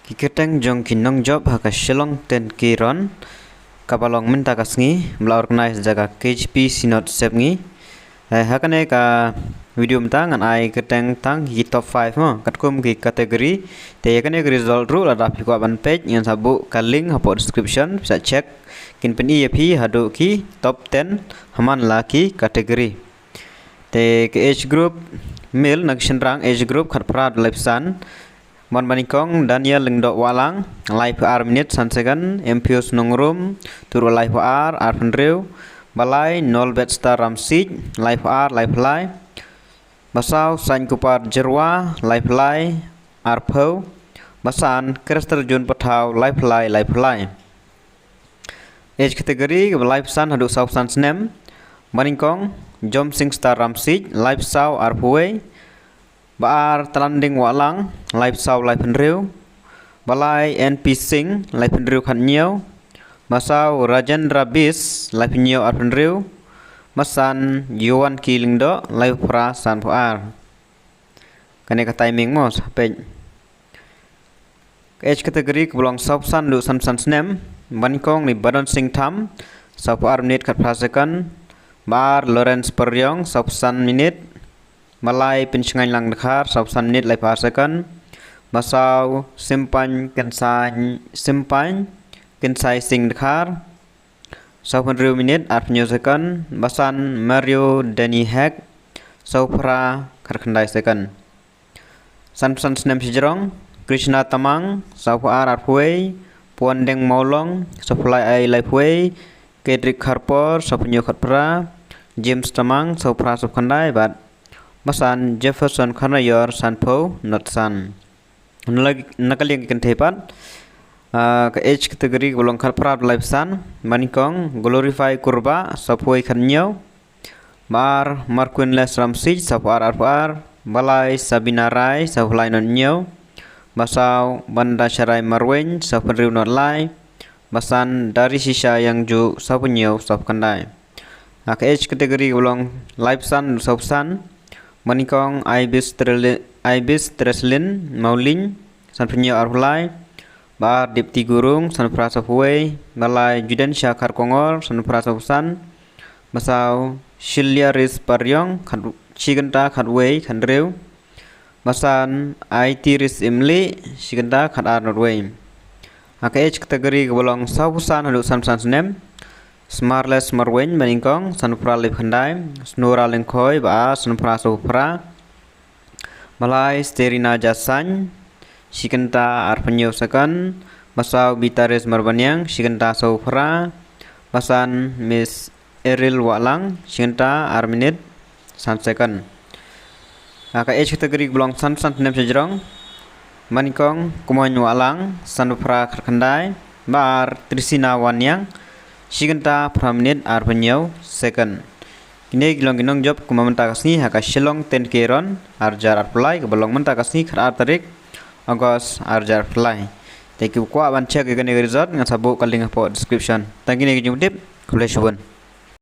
Kiketeng jong kinong job haka shilong ten kiron kabalong minta kasngi mela organize jaga KHP sinot sepngi hakane ka video mtang an ai keteng tang hi top 5 mo katkum ki kategori te yakane result ru ada pi ko ban page yang sabu ka link hapo description bisa cek kin pen EP hadu ki top 10 haman laki kategori te ke age group male nak shenrang age group khat prat lepsan Mon Banikong Daniel Lengdok Walang live R minute sansegan Empius Nongrum turu live R Penriu Balai 0 bet star Ramsik live R live live Basau Sain Kupar Jerwa live live Arpo Basan Krester Jun Patau live live Age kategori live san haduk sau san snem Banikong Jom Sing Star Ramsik live sau Arpoe Baar Telanding Walang live sau live Penriu Balai NP Sing live Penriu Khat Nhiêu Masau Rajendra Bis live Nhiêu Ar Penriu Masan Yuan Ki Lingdo live Pra San Puar Kane ka timing mo sampai age kategori kebolong sau san du san snem Banikong ni Badon Sing Tham sau Puar minute kat prasekan Bar Lawrence Peryong sau san minute Malai pencengai lang dekhar sausan menit lai pasakan Masau simpan kensai sing dekhar sau penriu minit at penyosekan Basan Mario Dani Hack sau pra karkendai sekan San snem sejrong Krishna Tamang sau par arpuei Puan Deng Maulong sau plai ai lai puei Kedrik Harpor sau penyokot pra James Tamang sau pra sau kandai bat Basan Jefferson Kanayor Sanpo Notsan Nakaling kentepat ke age kategori golong kalprat live san Manikong glorify kurba sapoi khanyo Mar Marquin Les Ramsey sapar arpar Balai Sabina Rai saplai nonyo Basau Banda Syarai Marwen sapenriu not lai Basan dari sisa yang ju sapunyo sapkandai ke age kategori golong live san sapsan Manikong Ibis Treslin Maulin San Penyo Arulai Bar Dipti Gurung San Prasa Huwei Balai Judan Syakar Kongor San Prasa Husan Masau Shilya Riz Paryong Shigenta Khatwei Khandreu Masan IT Riz Imli Shigenta Khat Arnodwei Aka age kategori kebolong Sausan Haduk San Snem Smartless Marwen Banikong Sanupra Lip Khandai Snura Lengkoi Ba Sanupra Sopra Malai Sterina Jasan Shikenta Arpanyo Sakan Basau Bitaris Marbanyang Shikenta Sopra Basan Miss Eril Walang Shikenta Arminit San Second Aka age kategori belong San Nem Sejrong Banikong Kumoy Walang Sanupra Khandai Bar Trisina Wanyang Shigenta praminit arpenyau second. Kini gilong ginong job kumamenta kasni haka shilong 10 keron arjar arplay kebalong menta kasni khar tarik agos arjar arplay. Thank you kwa ban check gani result ngan sabu kaling po description. Thank you nih jumtip. Kule shubun.